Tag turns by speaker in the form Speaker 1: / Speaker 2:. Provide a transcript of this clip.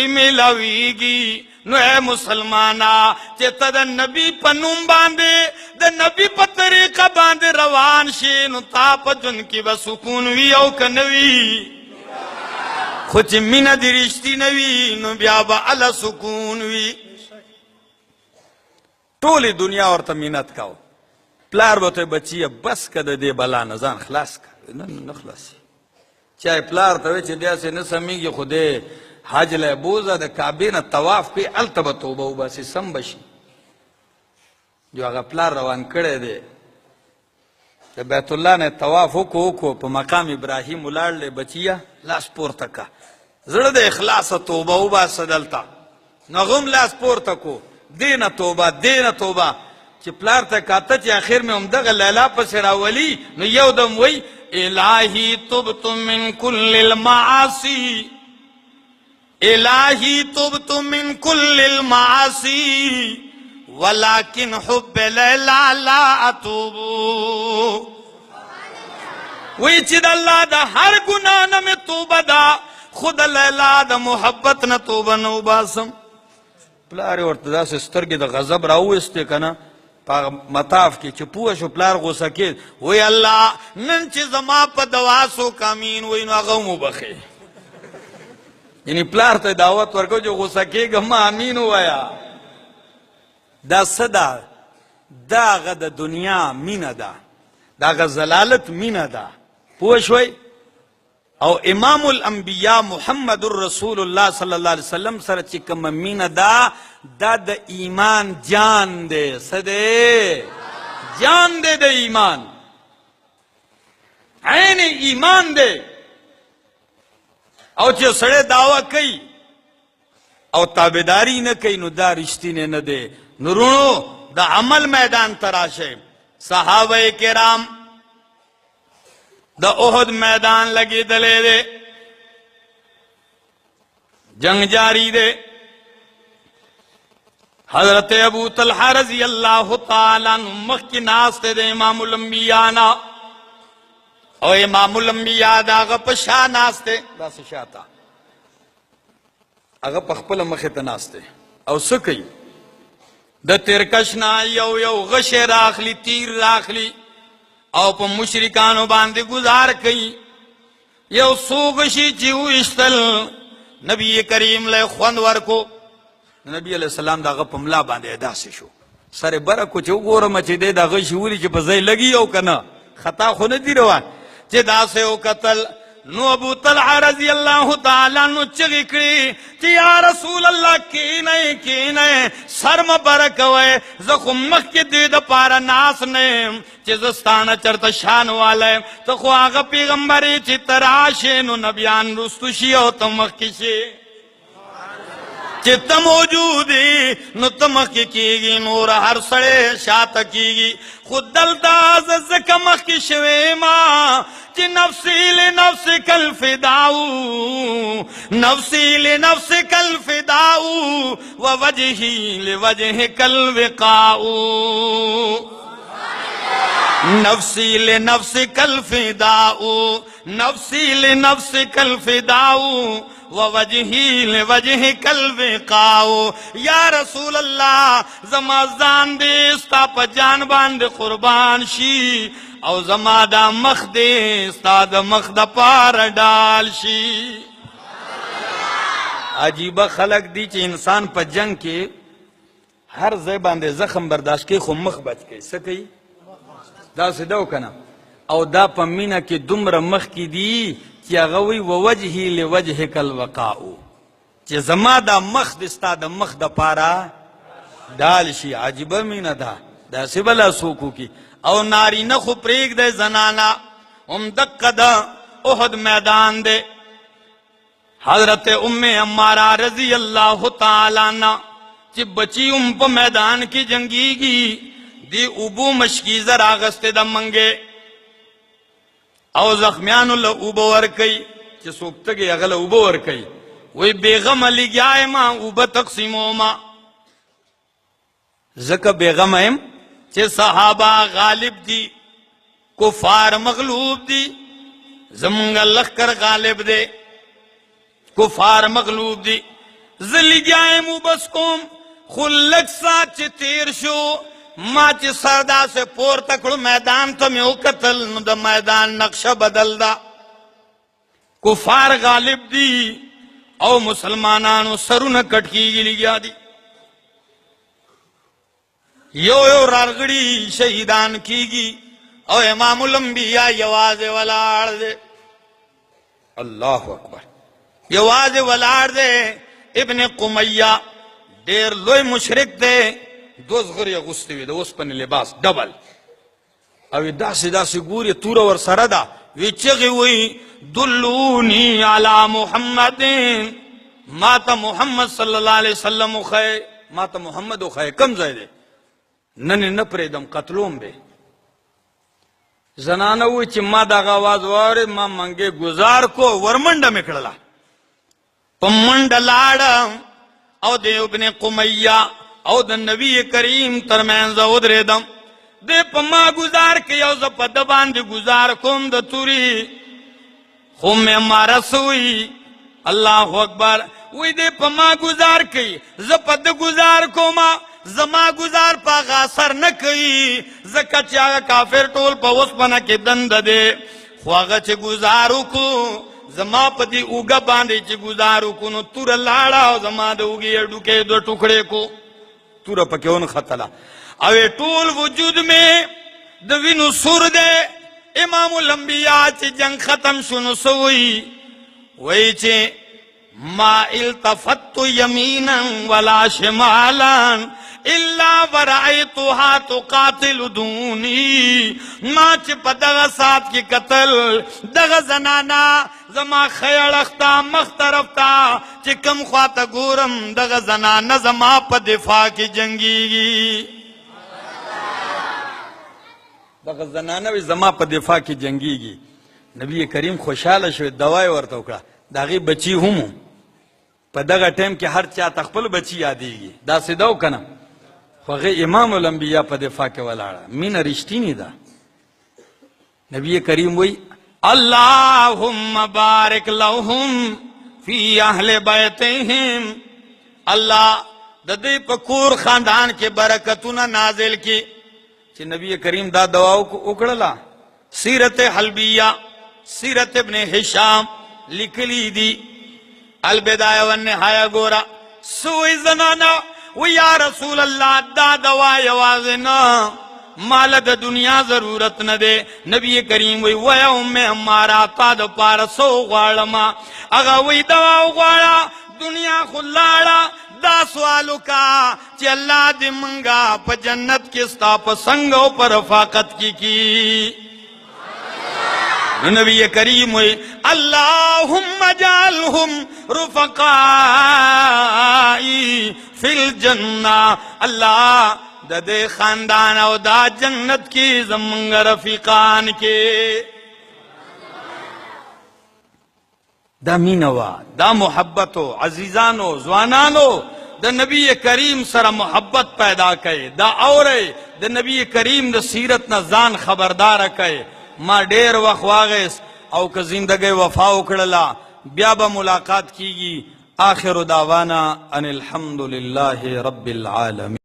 Speaker 1: मिलावीगी no ए मुसलमाना चे तद नबी पनुम बांधे द नबी प तरीका बांधे रवान शे नु ताप जुन की बसुकून वी औ कनवी खुच मीना दी रिश्ती नवी नु ब्याबा अला सुकून वी टोली दुनिया और तमीनत काओ प्लार बोते बच्ची बस कद दे बला नजान खलास का न खलासी चाहे प्लार तवे चे दे से न समीगी खुदे हाज ले बोजा द काबे न तवाफ पे अलतब तौबा उबासी संबशी जो अगर प्लार रवान करे दे जब बैतुल्लाह ने तवाफ को पे मकाम इब्राहिम उलाड़ ले बचिया लाश पोर तका जड़ दे इखलास तौबा उबास सदलता नगम लाश पोर तको देना तौबा चे प्लार तक आता चे आखिर में उमदग लैला पसरा वली न यौदम वही इलाही तुबतु मिन कुल्लिल मासी इलाही तुबतु मिन कुल्लिल मासी वलाकिन हुब्ब लैला ला अतूबू वही चिद अल्लाह दा हर गुनाह न में तौबा दा खुद लैला दा मोहब्बत न तौबा न उबासम प्लार और तदा से स्तर की दा गजब राऊ इसते कना पा मताफ की चुपुआ शो प्लार गुस्सा के वही अल्लाह नन चे जमा प दवासो कामीन वही नो गमु बखे यानी प्लार ते दावत वर्को जो गुस्सा के गम्मा आमीन हुआ दा सदा दा गद दुनिया मीना दा गद जलालत मीना दा पोशोई और इमामुल अंबिया मुहम्मदुर रसूलुल्लाह सल्लल्लाहु अलैहि वसल्लम सर चिकम मीना दा द ईमान जान दे सदे जान दे ईमान ऐन ईमान दे और जो सड़े दावा कई और ताबेदारी न कई नु दा रिश्ती ने न दे नुरुणो द अमल मैदान तराशे सहाबे किराम द ओहद मैदान लगी दले दे जंग जारी दे हजरत अबू तलहा रजी अल्लाह ताला मक्की नास्ते दे इमामुल अंबिया ना और इमामुल अंबिया दा गपशा नास्ते बस शाता अगर पखपल मखे नास्ते और सुकई द तिरकशना यो गशे राखली तीर राखली और प मुशरिकानो बांधे गुजार कई यो सोगशी जीव इस्तल नबी करीम ले ख्वंदवर को नबी अलैहि सलाम दा गपमला बांधे अदा से शो सरे बर कुछ गोर मची दे दा गशूरी च बजै लगी हो कना खता खो न दी रवान जे दा से ओ कतल नो अबू तलहा रजी अल्लाह ताला नु चगिकड़ी कि या रसूल अल्लाह की नहीं शर्म बरकवे जखुम मख के दे द पारा नास ने चिजस्तान चरत शान वाले तो खो आगा पैगंबरी चितराशे नु नबियान रुस्तुशियो तो मख किसे चित्त मौजूदी नु तमख कीगी नूर हर सड़े शात कीगी खुद दलदाज जकमख की शवेमा कि नफ्सी ले नफ्स कल फिदाऊ नफ्सी ले नफ्स कल फिदाऊ व वजही ले वजह कल विकाऊ नफ्सी ले नफ्स कल फिदाऊ नफ्सी ले नफ्स कल फिदाऊ व वजही ले वजह कल विकाऊ या रसूल अल्लाह जमाजान दे स्ता प जान बांध कुर्बान शी और जमादा मख दे स्ताद मख द पार डाल शी अजीबा खलक दी चे इंसान पर जंग के हर ज़बान दे जख्म बर्दाश्त के खो मख बच के सकी दा से दो कना और दा पमीना के दुमर मख की दी क्या गवी व वजही ले वजह कल वकाऊ चे जमादा मख दिस्ता द मख द पारा डाल शी अजीबा मीना दा दा से बला सोकू की और नारी न खु प्रेग दे जनाना दक्कदा ओहद मैदान दे हजरत उम्मे अम्मारा रजी अल्लाह ताला ना ची बची प मैदान की जंगीगी दी उबू मशकी जरा गस्ते द मंगे और जख्मियान उबो वर कई चे सोकत के अगल उबो वर कई वही बेगम अली गया मां उब तकसीमो मां जक बेगम एम चे सहाबा गालिब दी कुफार मगलूब दी जमुंगा लखकर गालिब दे कुफार मगलूब दी زلیگیایم و بس کوم خو لگ سات چی تیر شو ما چی سردا سے پور تکڑو میدان تو میں قتل نو دا میدان نقشہ بدل دا کفار غالب دی او مسلمانانو سرون کٹکی گلی گیا دی یو رارگڑی شہیدان کی گی او امام الانبیاء یواز والار دے اللہ اکبر یواز والار دے ابن قمیہ دیر لوی مشرک دے دوز غری غستی وی دا اس پن لباس ڈبل او داسی گوری تورا ور سردا وی چغی وی دلونی علی محمد ما تا محمد صلی اللہ علیہ وسلم خی ما تا محمد خی کم زائدے ننی نپریدم قتلوم بے زنانوی چی ما دا غواز واری ما منگے گزار کو ورمنڈا مکڑلا پا منڈا لاڑا او دے ابن قمیہ او دا نبی کریم ترمین زود ریدم دے پا ما گزار کے یو زپا دبان دے گزار کم دا توری خو میں مارسوی اللہ اکبر وی دے پا ما گزار کی زپا دا گزار کما زما گزار پا غاثر نکی زکا چاگا کافر ٹول پا وسپنا کی دند دے خواگا چے گزارو کو زما پا دی اوگا باندے چے گزارو کو نو تور لاڑا زما دا اوگی اڈو کے دو ٹکڑے کو تور پا کیون خطلا اوے ٹول وجود میں دوینو سور دے امام الانبیاء چے جنگ ختم شنو سوئی وی چے ما التفت یمینا ولا شمالا الا ورائتها تقاتل دونی ما چی پا دغا سات کی قتل دغا زنانا زما خیال اختا مخترفتا چی کم خواتا گورم دغا زنانا زما پا دفاع کی جنگی گی دغا زنانا بھی زما پا دفاع کی جنگی گی نبی کریم خوشحال شوی دوائی ورطا اکڑا داغی بچی ہمو پا دغا ٹیم کی ہر چاہ تخپل بچی یادی گی دا سیداو کنا خوغی امام الانبیاء پا دفاع کے والاڑا مین رشتی نہیں دا نبی کریم وی اللہم بارک لہم فی اہل بیتہم اللہ دا دے پکور خاندان کے برکتونا نازل کی چی نبی کریم دا دعاو کو اکڑلا سیرت حلبیہ سیرت ابن حشام لکلی دی البدایہ والنہایہ گورا سوئی زنانا و یا رسول اللہ دا دوائی وازنا مال دا دنیا ضرورت نہ دے نبی کریم وی وی ام ہمارا تا دا پارسو غارما اگا وی دوائی غارا دنیا خلاڑا دا سوالو کا چی اللہ دی منگا پا جنت کستا پا سنگو پر رفاقت کی نبی کریم وی اللہم جعلہم رفقائی فی الجنہ اللہ دا دے خاندان او دا جنت کی زمنگ رفیقان کے دا مینوا دا محبتو عزیزانو زوانانو دا نبی کریم سر محبت پیدا کئے دا اورے دا نبی کریم دا سیرت نزان خبردار کئے ما ڈیر وقت واغیس او که زندگی وفا اکڑلا بیا با ملاقات کیگی آخر دعوانا ان الحمدللہ رب العالمین.